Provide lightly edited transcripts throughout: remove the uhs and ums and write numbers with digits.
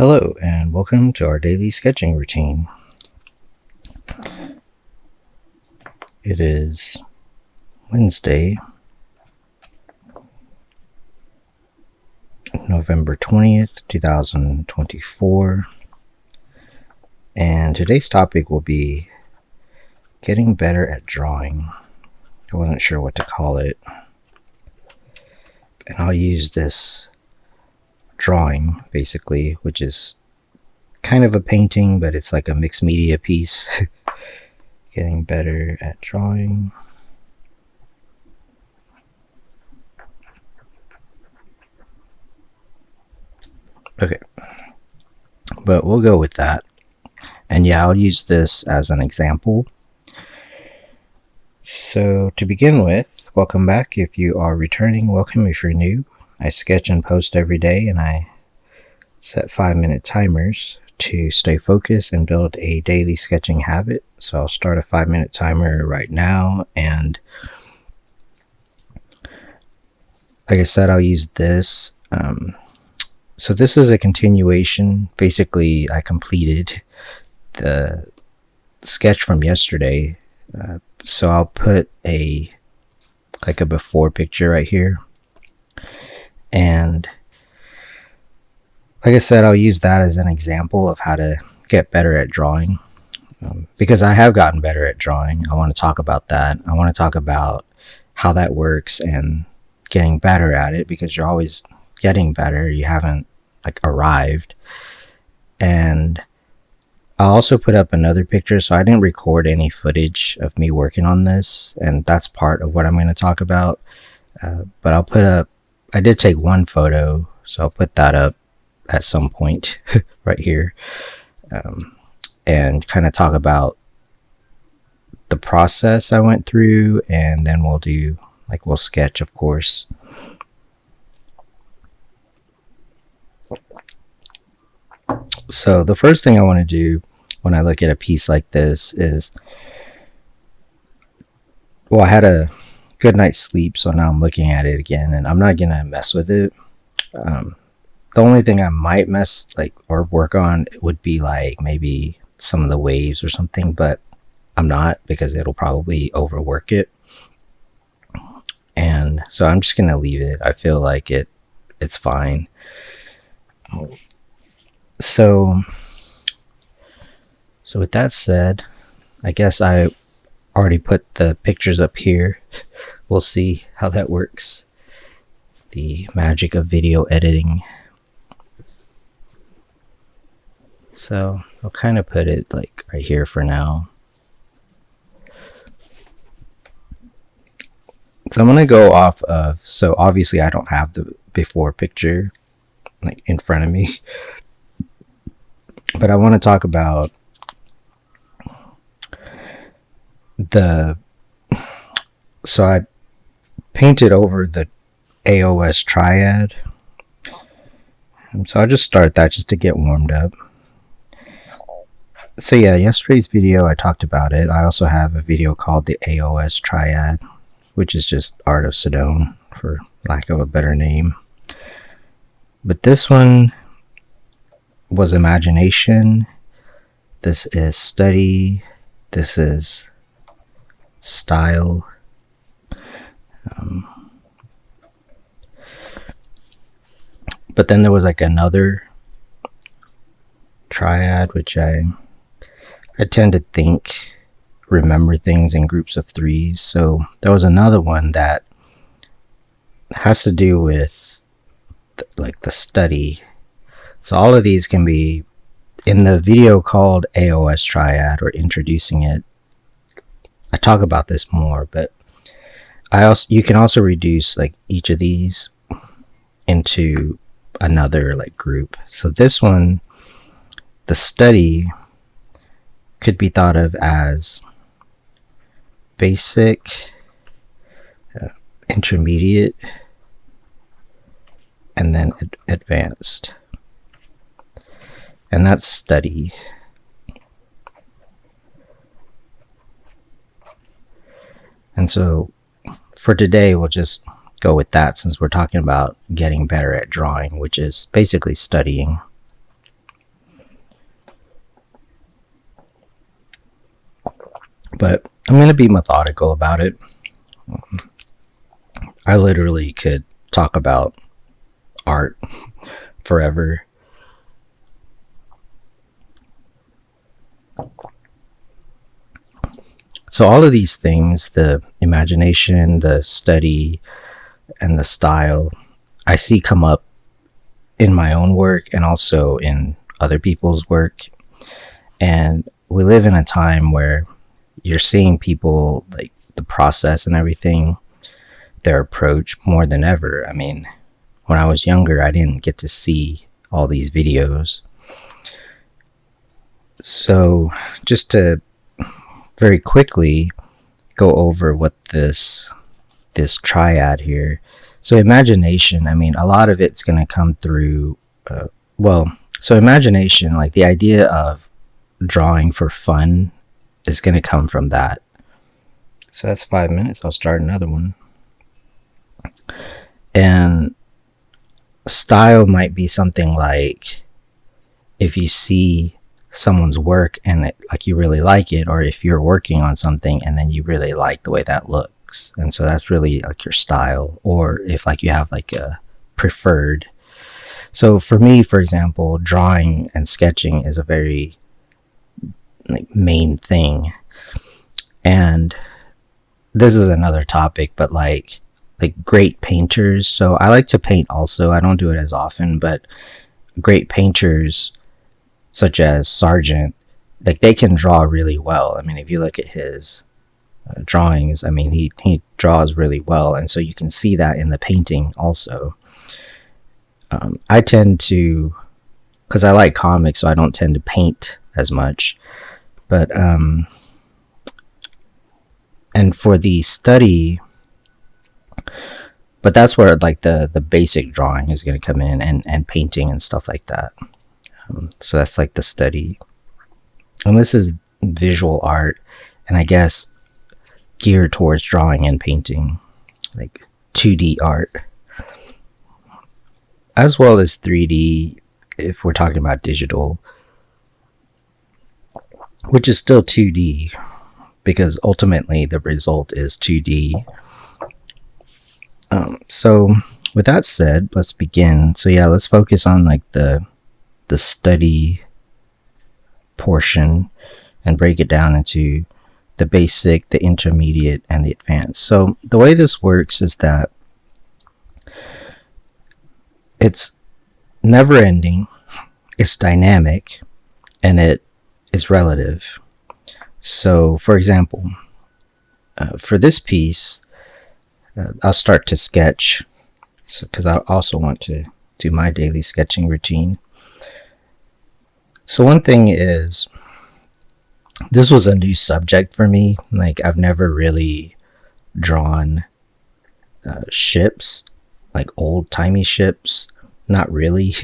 Hello and welcome to our daily sketching routine. It is Wednesday, November 20th, 2024, and today's topic will be getting better at drawing. I wasn't sure what to call it, and I'll use this drawing basically, which is kind of a painting, but it's like a mixed media piece. Getting better at drawing. Okay, but we'll go with that. And yeah, I'll use this as an example. So to begin with, welcome back. If you are returning, welcome. If you're new, I sketch and post every day, and I set 5-minute timers to stay focused and build a daily sketching habit. So I'll start a 5-minute timer right now, and like I said, I'll use this. So this is a continuation. Basically, I completed the sketch from yesterday. So I'll put a before picture right here, and like I said, I'll use that as an example of how to get better at drawing, because I have gotten better at drawing. I want to talk about that. I want to talk about how that works and getting better at it, because you're always getting better. You haven't arrived. And I'll also put up another picture. So I didn't record any footage of me working on this, and that's part of what I'm going to talk about. But I'll put up, I did take one photo, so I'll put that up at some point right here, and kind of talk about the process I went through, and then we'll do we'll sketch, of course. So the first thing I want to do when I look at a piece like this is, well, I had a good night's sleep, so now I'm looking at it again, and I'm not gonna mess with it. The only thing I might mess or work on would be maybe some of the waves or something, but I'm not, because it'll probably overwork it. And so I'm just gonna leave it. I feel like it's fine. So with that said, I guess I already put the pictures up here. We'll see how that works. The magic of video editing. So I'll kind of put it right here for now. So I'm going to go off of, so obviously I don't have the before picture in front of me, but I want to talk about so I painted over the AOS Triad. So I'll just start that just to get warmed up. So yeah, yesterday's video I talked about it. I also have a video called the AOS Triad, which is just Art of Sedone, for lack of a better name. But this one was imagination. This is study. This is style. But then there was another triad, which I tend to remember things in groups of threes. So there was another one that has to do with the study. So all of these can be in the video called AOS Triad, or introducing it. I talk about this more, but you can also reduce each of these into another group. So this one, the study, could be thought of as basic, intermediate, and then advanced. And that's study. And so for today, we'll just go with that, since we're talking about getting better at drawing, which is basically studying. But I'm going to be methodical about it. I literally could talk about art forever. So all of these things, the imagination, the study, and the style, I see come up in my own work and also in other people's work. And we live in a time where you're seeing people, like, the process and everything, their approach, more than ever. I mean, when I was younger, I didn't get to see all these videos. So just to very quickly go over what this triad here. So imagination, I mean, a lot of it's going to come through, so imagination, like the idea of drawing for fun, is going to come from that. So that's 5 minutes. I'll start another one. And style might be something like, if you see someone's work and like you really like it, or if you're working on something and then you really like the way that looks, and so that's really like your style. Or if like you have like a preferred. So for me, for example, drawing and sketching is a very like main thing. And this is another topic, but like great painters. So I like to paint also. I don't do it as often, but great painters such as Sargent, like they can draw really well. I mean, if you look at his drawings, I mean, he draws really well, and so you can see that in the painting also. I tend to, because I like comics, so I don't tend to paint as much. But and for the study, but that's where like the basic drawing is going to come in, and painting and stuff like that. So that's like the study. And this is visual art, and I guess geared towards drawing and painting, like 2D art, as well as 3D if we're talking about digital, which is still 2D because ultimately the result is 2D. So with that said, let's begin. So yeah, let's focus on like the study portion and break it down into the basic, the intermediate, and the advanced. So the way this works is that it's never ending, it's dynamic, and it is relative. So for example, for this piece, I'll start to sketch, because I also want to do my daily sketching routine. So one thing is, this was a new subject for me. Like, I've never really drawn ships, like old-timey ships. Not really.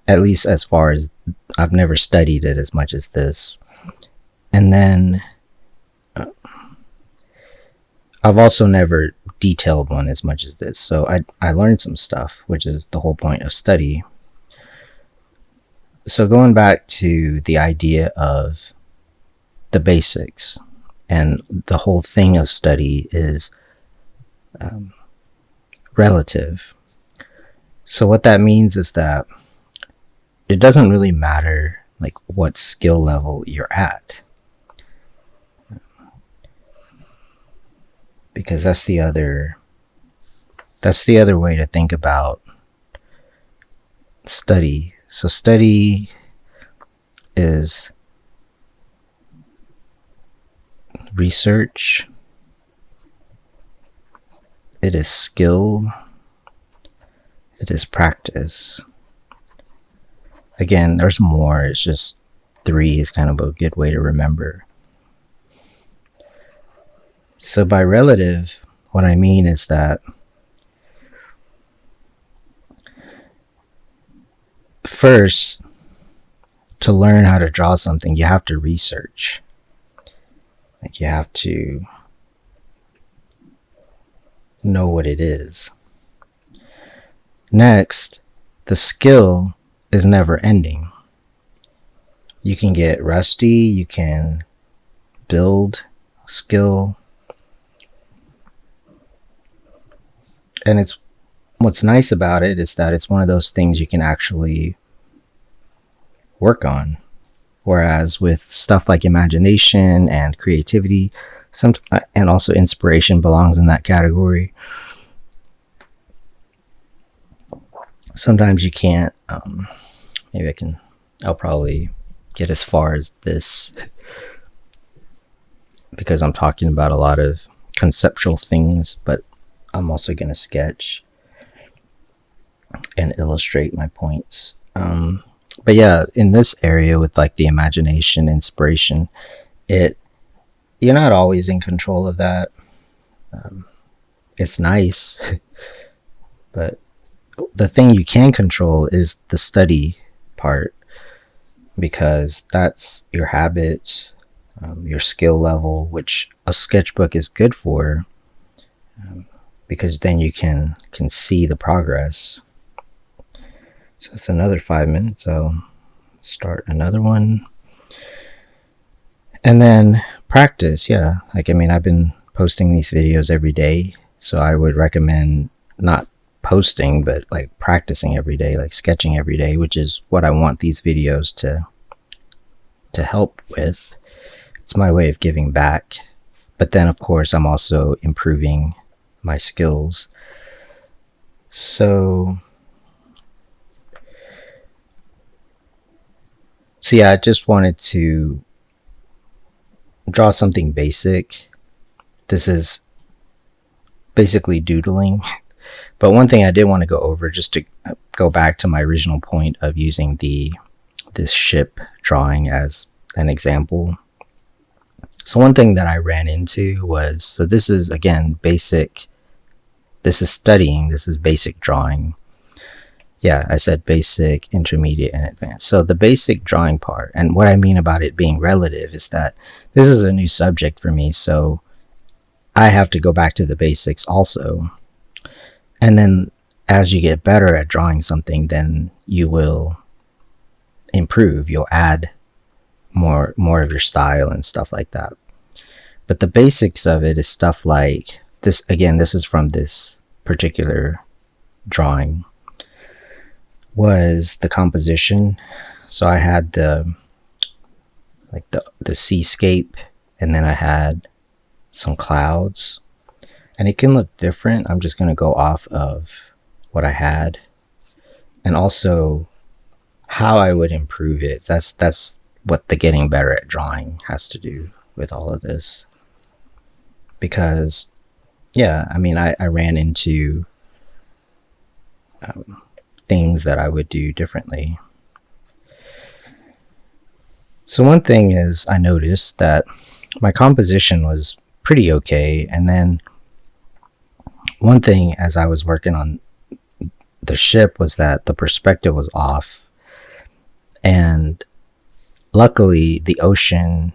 At least as far as, I've never studied it as much as this. And then I've also never detailed one as much as this. So I learned some stuff, which is the whole point of study. So going back to the idea of the basics, and the whole thing of study is relative. So what that means is that it doesn't really matter like what skill level you're at, because that's the other way to think about study. So study is research, it is skill, it is practice. Again, there's more, it's just 3 is kind of a good way to remember. So by relative, what I mean is that first, to learn how to draw something, you have to research. Like, you have to know what it is. Next, the skill is never ending. You can get rusty, you can build skill, and it's what's nice about it is that it's one of those things you can actually work on. Whereas with stuff like imagination and creativity, and also inspiration belongs in that category. Sometimes you can't. Maybe I'll probably get as far as this because I'm talking about a lot of conceptual things, but I'm also going to sketch and illustrate my points. But yeah, in this area with like the imagination, inspiration, you're not always in control of that. It's nice, but the thing you can control is the study part, because that's your habits, your skill level, which a sketchbook is good for, because then you can see the progress. So it's another 5 minutes. I'll start another one. And then practice. Yeah. Like, I mean, I've been posting these videos every day. So I would recommend not posting, but like practicing every day, like sketching every day, which is what I want these videos to help with. It's my way of giving back. But then, of course, I'm also improving my skills. So yeah, I just wanted to draw something basic. This is basically doodling. But one thing I did want to go over, just to go back to my original point of using this ship drawing as an example. So one thing that I ran into was, so this is again basic, this is studying, this is basic drawing. Yeah, I said basic, intermediate, and advanced. So the basic drawing part, and what I mean about it being relative is that this is a new subject for me, so I have to go back to the basics also. And then as you get better at drawing something, then you will improve. You'll add more of your style and stuff like that. But the basics of it is stuff like this. Again, this is from this particular drawing, was the composition. So I had the seascape, and then I had some clouds, and it can look different. I'm just going to go off of what I had, and also how I would improve it. That's what the getting better at drawing has to do with all of this. Because yeah, I mean, I ran into things that I would do differently. So one thing is, I noticed that my composition was pretty okay, and then one thing as I was working on the ship was that the perspective was off, and luckily the ocean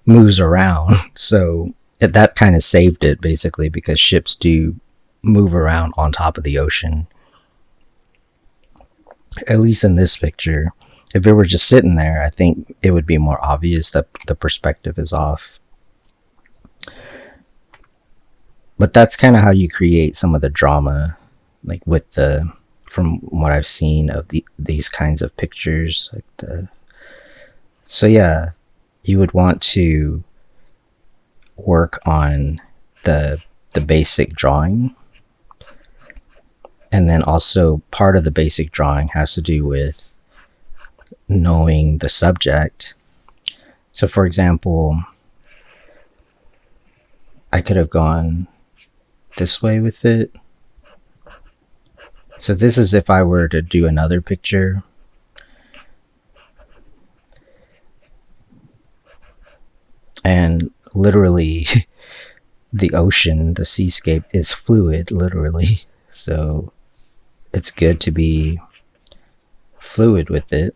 moves around, so that kind of saved it, basically, because ships do move around on top of the ocean, at least in this picture. If it were just sitting there, I think it would be more obvious that the perspective is off. But that's kind of how you create some of the drama, like from what I've seen of these kinds of pictures. So yeah, you would want to work on the basic drawing. And then also part of the basic drawing has to do with knowing the subject. So for example, I could have gone this way with it. So this is if I were to do another picture. And literally the ocean, the seascape is fluid, literally. So it's good to be fluid with it.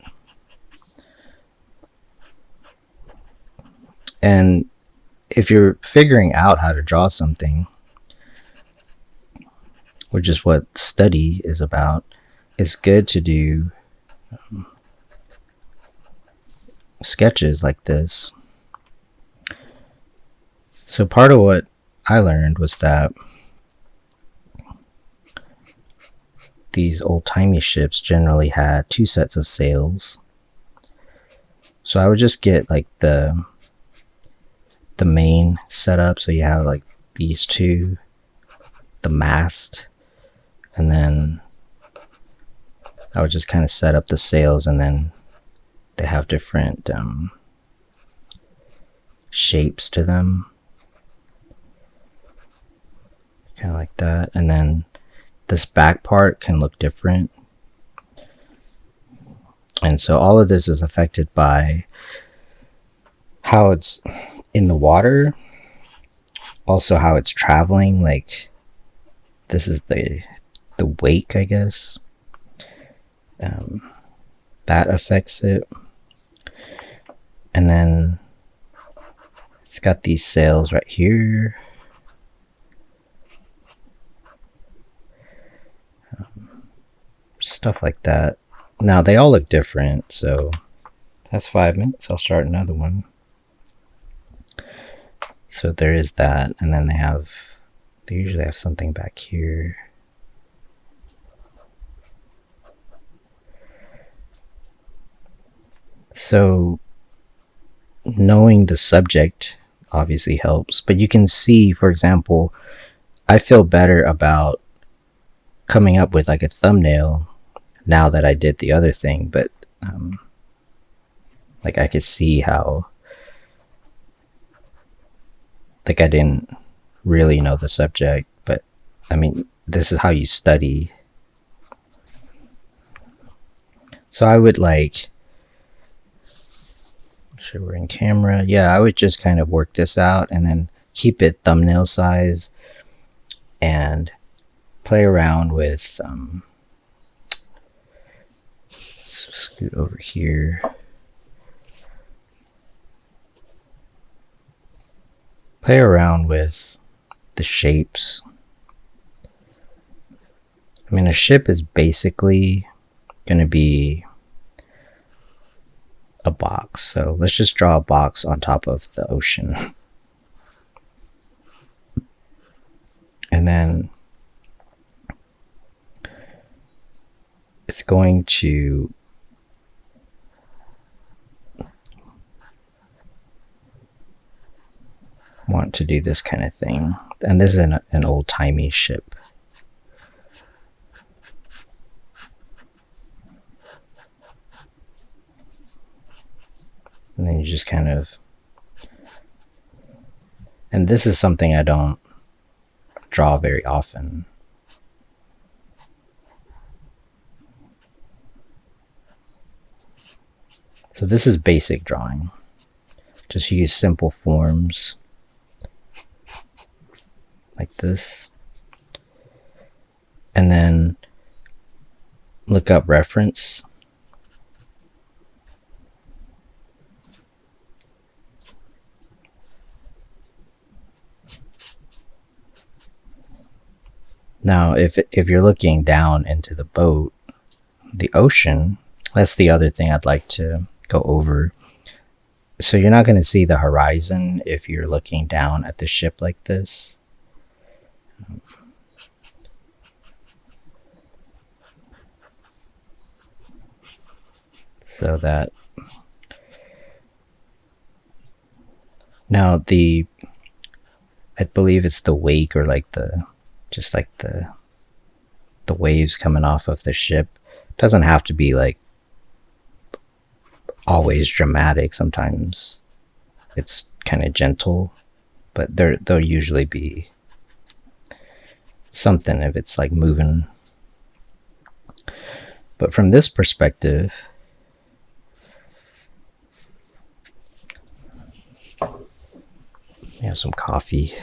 And if you're figuring out how to draw something, which is what study is about, it's good to do sketches like this. So part of what I learned was that these old-timey ships generally had two sets of sails. So I would just get like the main setup. So you have like these two, the mast, and then I would just kind of set up the sails, and then they have different shapes to them, kind of like that. And then this back part can look different. And so all of this is affected by how it's in the water, also how it's traveling. Like this is the wake, I guess. That affects it. And then it's got these sails right here. Stuff like that. Now they all look different, so that's 5 minutes. I'll start another one. So there is that, and then they usually have something back here. So knowing the subject obviously helps, but you can see, for example, I feel better about coming up with like a thumbnail now that I did the other thing, but like I could see how like I didn't really know the subject, but I mean, this is how you study. So I would like, sure we're in camera. Yeah, I would just kind of work this out and then keep it thumbnail size and play around with scoot over here. Play around with the shapes. I mean, a ship is basically going to be a box. So let's just draw a box on top of the ocean. And then it's going to want to do this kind of thing. And this is an old-timey ship. And then you just kind of, and this is something I don't draw very often. So this is basic drawing. Just use simple forms like this. And then look up reference. Now, if you're looking down into the boat, the ocean, that's the other thing I'd like to go over. So you're not going to see the horizon if you're looking down at the ship like this. So that now I believe it's the wake, or like just like the waves coming off of the ship. It doesn't have to be like always dramatic. Sometimes it's kind of gentle, but there'll usually be something if it's like moving. But from this perspective, we have some coffee.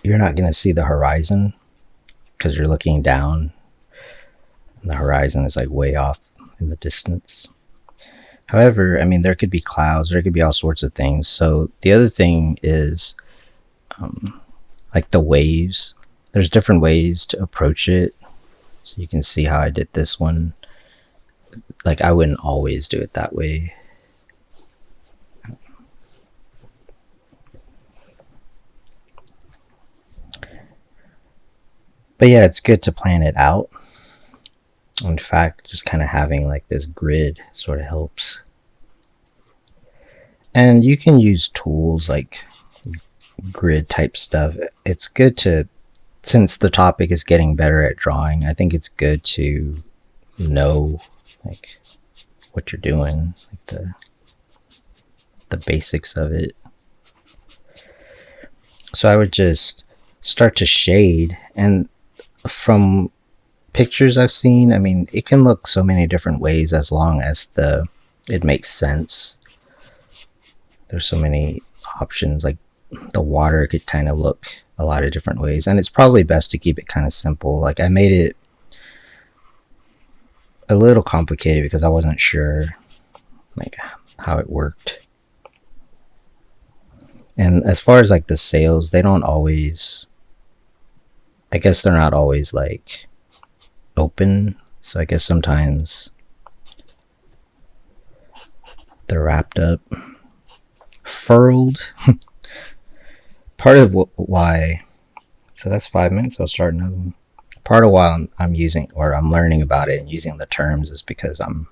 You're not going to see the horizon because you're looking down, and the horizon is like way off in the distance. However, I mean, there could be clouds, there could be all sorts of things. So the other thing is like the waves. there's different ways to approach it. So you can see how I did this one. Like, I wouldn't always do it that way. But yeah, it's good to plan it out. In fact, just kind of having like this grid sort of helps. And you can use tools like grid type stuff. It's good to, since the topic is getting better at drawing, I think it's good to know like what you're doing, like the basics of it. So I would just start to shade, and from pictures I've seen, I mean, it can look so many different ways as long as it makes sense. There's so many options. Like the water could kind of look a lot of different ways, and it's probably best to keep it kind of simple. Like I made it a little complicated because I wasn't sure like how it worked. And as far as like the sails, they don't always, I guess they're not always like open, so I guess sometimes they're wrapped up, furled. Part of why, so that's 5 minutes, I'll start another one. Part of why I'm using, or I'm learning about it and using the terms, is because I'm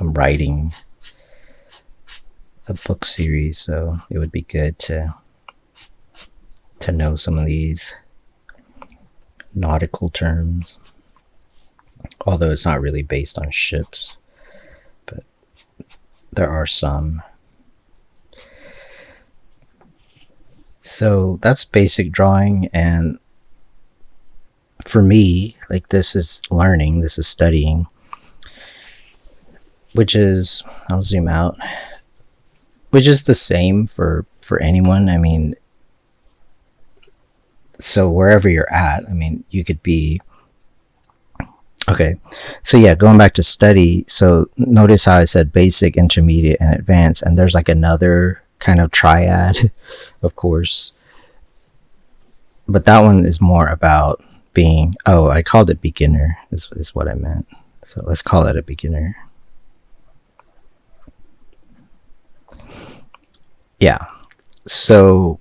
writing a book series, so it would be good to know some of these nautical terms, although it's not really based on ships, but there are some. So that's basic drawing, and for me, like, this is learning, this is studying, which is, I'll zoom out, which is the same for anyone. I mean, so wherever you're at, I mean, you could be, okay, so yeah, going back to study, so notice how I said basic, intermediate, and advanced, and there's like another kind of triad, of course, but that one is more about being, oh, I called it beginner, is what I meant, so let's call it a beginner. Yeah, so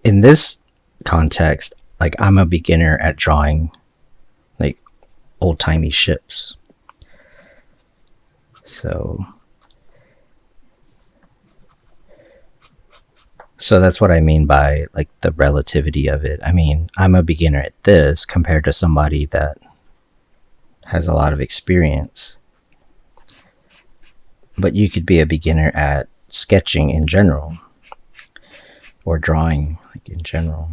in this context, like, I'm a beginner at drawing like old-timey ships, so that's what I mean by like the relativity of it. I mean, I'm a beginner at this compared to somebody that has a lot of experience, but you could be a beginner at sketching in general, or drawing like in general.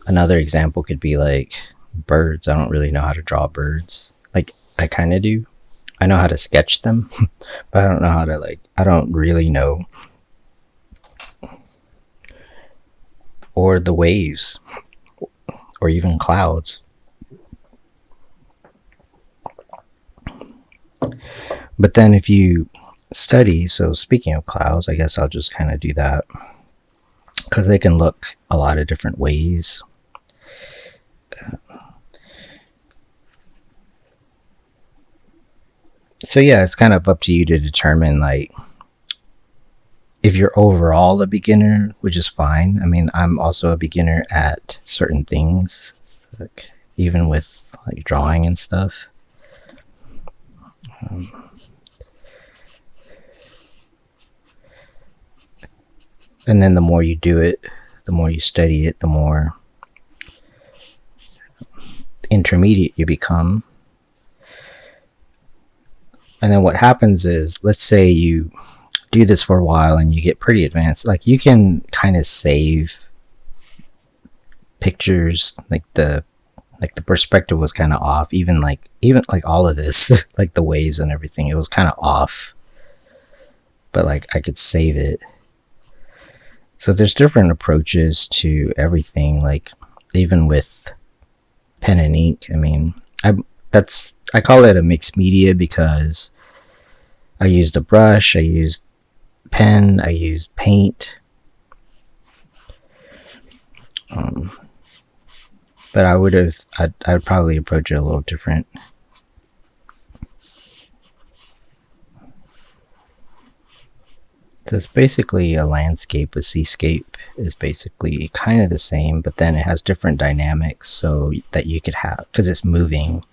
Another example could be like birds. I don't really know how to draw birds. Like, I kind of do. I know how to sketch them, but I don't know how to, like, I don't really know. Or the waves, or even clouds. But then if you study, so speaking of clouds, I guess I'll just kind of do that, because they can look a lot of different ways. So yeah, it's kind of up to you to determine, like, if you're overall a beginner, which is fine. I mean, I'm also a beginner at certain things, like even with like drawing and stuff. And then the more you do it, the more you study it, the more intermediate you become. And then what happens is, let's say you do this for a while and you get pretty advanced, like, you can kind of save pictures, like the perspective was kind of off, even like all of this, like the waves and everything, it was kind of off, but like I could save it. So there's different approaches to everything, like even with pen and ink. I mean, I call it a mixed media because I used a brush, I used pen, I used paint, Um, but I'd probably approach it a little different. So it's basically a landscape. A seascape is basically kind of the same, but then it has different dynamics so that you could have, because it's moving,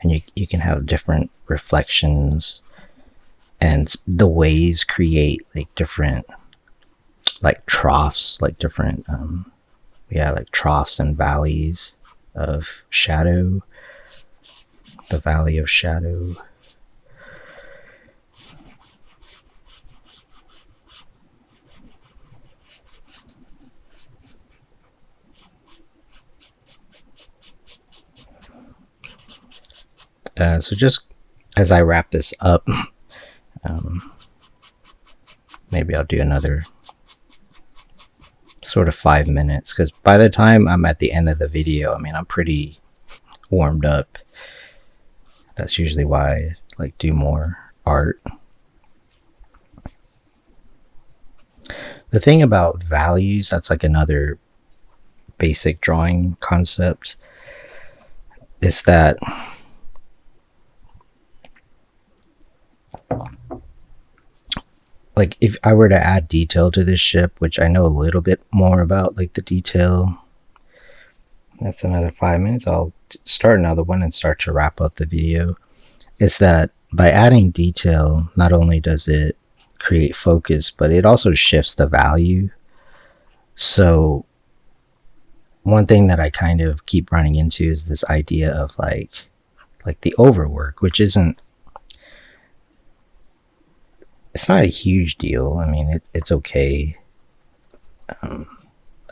and you can have different reflections, and the waves create like different, like troughs, like different, like troughs and valleys of shadow. The valley of shadow. So just as I wrap this up, maybe I'll do another sort of 5 minutes, because by the time I'm at the end of the video, I mean, I'm pretty warmed up. That's usually why I like do more art. The thing about values, that's like another basic drawing concept, is that like if I were to add detail to this ship, which I know a little bit more about, like the detail, that's another 5 minutes. I'll start another one and start to wrap up the video. Is that by adding detail, not only does it create focus, but it also shifts the value. So one thing that I kind of keep running into is this idea of like the overwork, which isn't, it's not a huge deal. I mean, it's okay.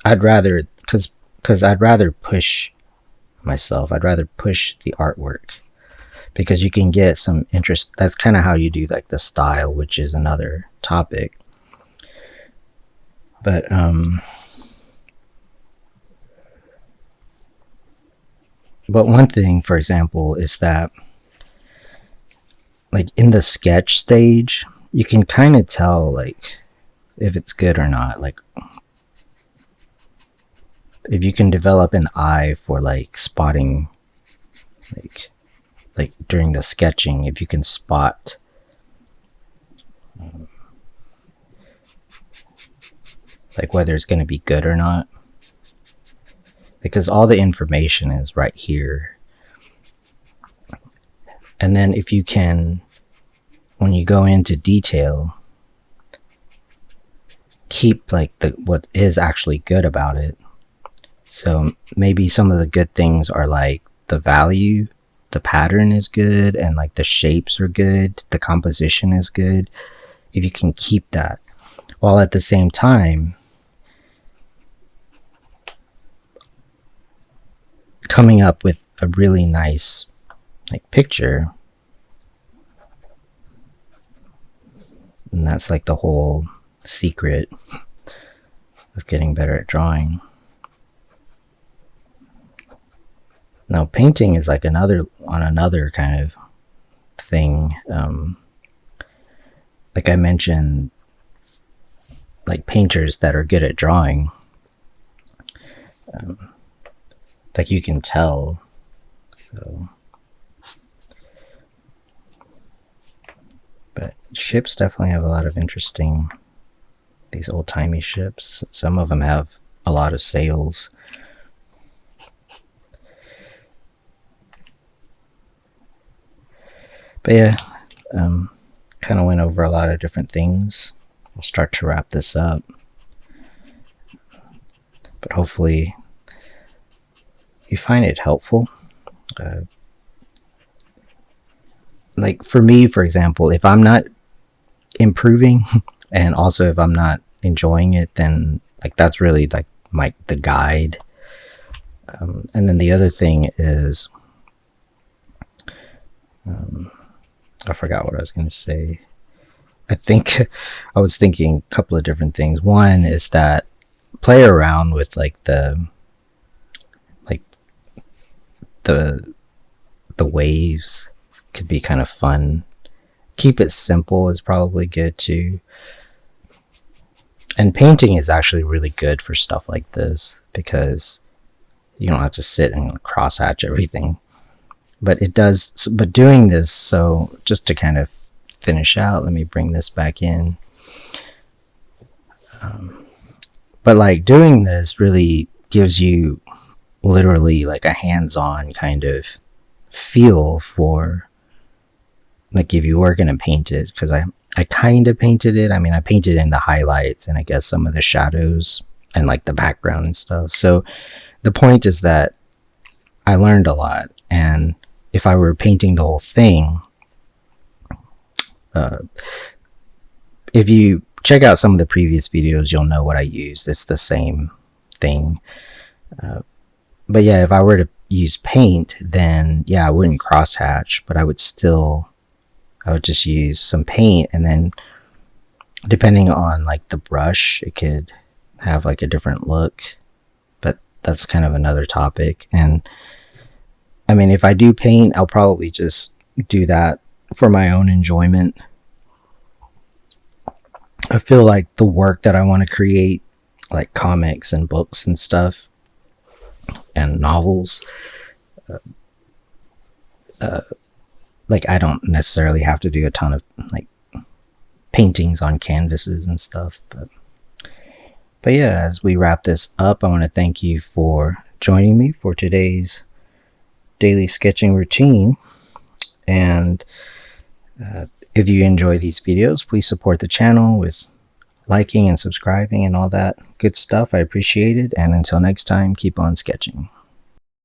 I'd rather, because I'd rather push myself. I'd rather push the artwork, because you can get some interest. That's kind of how you do like the style, which is another topic. But one thing, for example, is that like in the sketch stage, you can kind of tell like if it's good or not. Like if you can develop an eye for like spotting, like during the sketching, if you can spot like whether it's going to be good or not, because all the information is right here. And then if you can, when you go into detail, keep like what is actually good about it. So maybe some of the good things are like the value, the pattern is good, and like the shapes are good, the composition is good. If you can keep that, while at the same time coming up with a really nice like picture, and that's like the whole secret of getting better at drawing. Now painting is like another kind of thing. Like I mentioned, like painters that are good at drawing, like you can tell. So, but ships definitely have a lot of interesting, these old-timey ships. Some of them have a lot of sails. But yeah, kind of went over a lot of different things. I'll start to wrap this up, but hopefully you find it helpful. Like for me, for example, if I'm not improving and also if I'm not enjoying it, then like that's really like the guide. And then the other thing is, I forgot what I was going to say. I think I was thinking a couple of different things. One is that play around with like the waves could be kind of fun. Keep it simple is probably good too. And painting is actually really good for stuff like this because you don't have to sit and crosshatch everything. But it does, but doing this, so just to kind of finish out, let me bring this back in. But like doing this really gives you literally like a hands-on kind of feel for like if you were going to paint it, because I kind of painted it. I mean, I painted in the highlights and I guess some of the shadows and like the background and stuff. So the point is that I learned a lot, and if I were painting the whole thing, if you check out some of the previous videos, you'll know what I used. It's the same thing. But yeah, if I were to use paint, then yeah, I wouldn't crosshatch, but I would just use some paint, and then depending on like the brush, it could have like a different look, but that's kind of another topic. And I mean, if I do paint, I'll probably just do that for my own enjoyment. I feel like the work that I want to create, like comics and books and stuff and novels, like I don't necessarily have to do a ton of like paintings on canvases and stuff. But yeah, as we wrap this up, I want to thank you for joining me for today's daily sketching routine. And if you enjoy these videos, please support the channel with liking and subscribing and all that good stuff. I appreciate it. And until next time, keep on sketching.